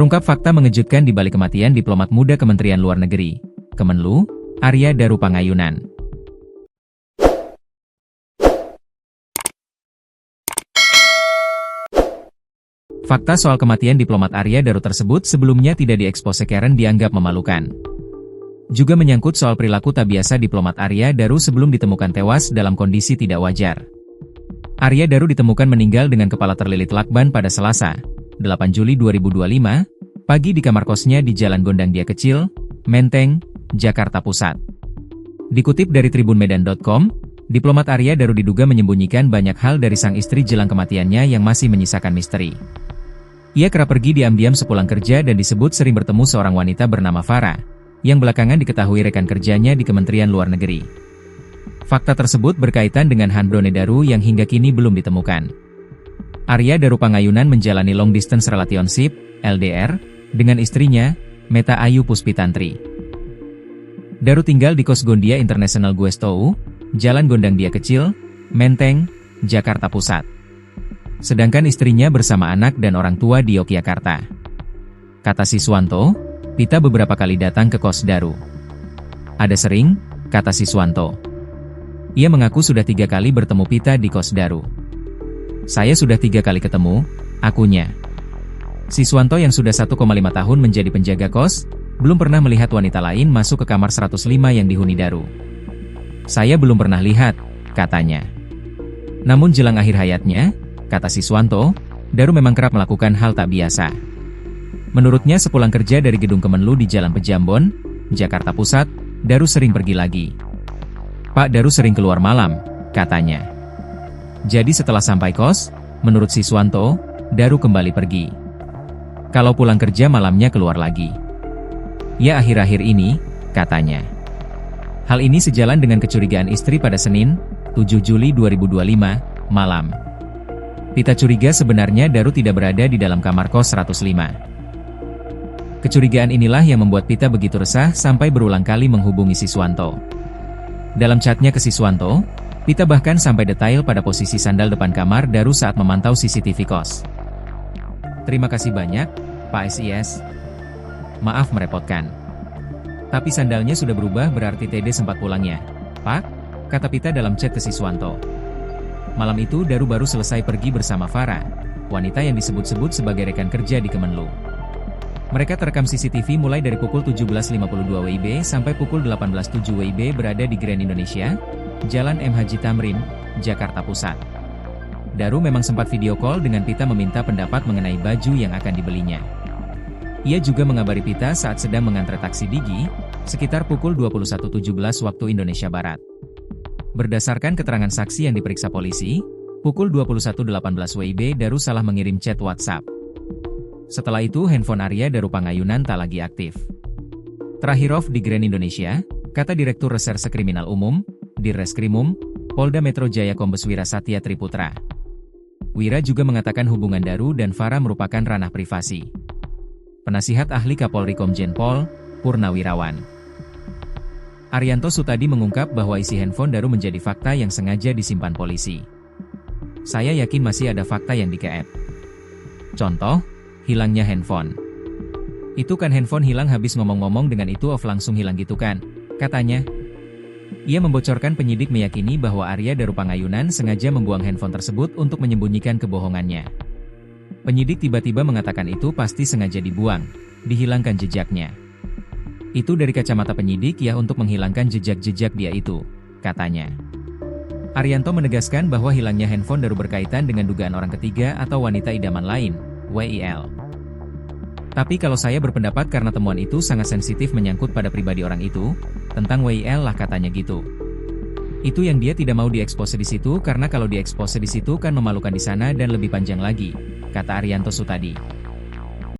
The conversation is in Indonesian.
Terungkap fakta mengejutkan di balik kematian diplomat muda Kementerian Luar Negeri, Kemenlu, Arya Daru Pangayunan. Fakta soal kematian diplomat Arya Daru tersebut sebelumnya tidak diekspos Karen dianggap memalukan. Juga menyangkut soal perilaku tak biasa diplomat Arya Daru sebelum ditemukan tewas dalam kondisi tidak wajar. Arya Daru ditemukan meninggal dengan kepala terlilit lakban pada Selasa, 8 Juli 2025, pagi di kamar kosnya di Jalan Gondang Dia Kecil, Menteng, Jakarta Pusat. Dikutip dari tribunmedan.com, diplomat Arya Daru diduga menyembunyikan banyak hal dari sang istri jelang kematiannya yang masih menyisakan misteri. Ia kerap pergi diam-diam sepulang kerja dan disebut sering bertemu seorang wanita bernama Farah, yang belakangan diketahui rekan kerjanya di Kementerian Luar Negeri. Fakta tersebut berkaitan dengan Han Brone Daru yang hingga kini belum ditemukan. Arya Daru Pangayunan menjalani long distance relationship, LDR, dengan istrinya, Meta Ayu Puspitantri. Daru tinggal di kos Gondia International Guest House, Jalan Gondang Dia Kecil, Menteng, Jakarta Pusat. Sedangkan istrinya bersama anak dan orang tua di Yogyakarta. Kata Siswanto, Pita beberapa kali datang ke kos Daru. Ada sering, kata Siswanto. Ia mengaku sudah 3 kali bertemu Pita di kos Daru. Saya sudah 3 kali ketemu, akunya. Siswanto yang sudah 1,5 tahun menjadi penjaga kos, belum pernah melihat wanita lain masuk ke kamar 105 yang dihuni Daru. Saya belum pernah lihat, katanya. Namun jelang akhir hayatnya, kata Siswanto, Daru memang kerap melakukan hal tak biasa. Menurutnya sepulang kerja dari gedung Kemenlu di Jalan Pejambon, Jakarta Pusat, Daru sering pergi lagi. Pak Daru sering keluar malam, katanya. Jadi setelah sampai kos, menurut Siswanto, Daru kembali pergi. Kalau pulang kerja malamnya keluar lagi. Ya akhir-akhir ini, katanya. Hal ini sejalan dengan kecurigaan istri pada Senin, 7 Juli 2025, malam. Pita curiga sebenarnya Daru tidak berada di dalam kamar kos 105. Kecurigaan inilah yang membuat Pita begitu resah sampai berulang kali menghubungi Siswanto. Dalam chatnya ke Siswanto, Pita bahkan sampai detail pada posisi sandal depan kamar Daru saat memantau CCTV kos. Terima kasih banyak, Pak SIS. Maaf merepotkan. Tapi sandalnya sudah berubah berarti TD sempat pulangnya. Pak, kata Pita dalam chat ke Siswanto. Malam itu Daru baru selesai pergi bersama Farah, wanita yang disebut-sebut sebagai rekan kerja di Kemenlu. Mereka terekam CCTV mulai dari pukul 17.52 WIB sampai pukul 18.07 WIB berada di Grand Indonesia, Jalan M. Haji Tamrin, Jakarta Pusat. Daru memang sempat video call dengan Pita meminta pendapat mengenai baju yang akan dibelinya. Ia juga mengabari Pita saat sedang mengantre taksi Digi, sekitar pukul 21.17 waktu Indonesia Barat. Berdasarkan keterangan saksi yang diperiksa polisi, pukul 21.18 WIB Daru salah mengirim chat WhatsApp. Setelah itu handphone Arya Daru Pangayunan tak lagi aktif. Terakhir off di Grand Indonesia, kata Direktur Reserse Kriminal Umum, Dirreskrimum, Polda Metro Jaya Kombes Wira Satya Triputra. Wira juga mengatakan hubungan Daru dan Farah merupakan ranah privasi. Penasihat Ahli Kapolri Komjen Pol, Purnawirawan Arianto Sutadi mengungkap bahwa isi handphone Daru menjadi fakta yang sengaja disimpan polisi. Saya yakin masih ada fakta yang dikeep. Contoh, hilangnya handphone. Itu kan handphone hilang habis ngomong-ngomong dengan itu off langsung hilang gitu kan, katanya. Ia membocorkan penyidik meyakini bahwa Arya Daru Pangayunan sengaja membuang handphone tersebut untuk menyembunyikan kebohongannya. Penyidik tiba-tiba mengatakan itu pasti sengaja dibuang, dihilangkan jejaknya. Itu dari kacamata penyidik ya untuk menghilangkan jejak-jejak dia itu, katanya. Arianto menegaskan bahwa hilangnya handphone Daru berkaitan dengan dugaan orang ketiga atau wanita idaman lain, WIL. Tapi kalau saya berpendapat karena temuan itu sangat sensitif menyangkut pada pribadi orang itu, tentang WIL lah katanya gitu. Itu yang dia tidak mau diekspos di situ karena kalau diekspos di situ kan memalukan di sana dan lebih panjang lagi, kata Arianto Sutadi.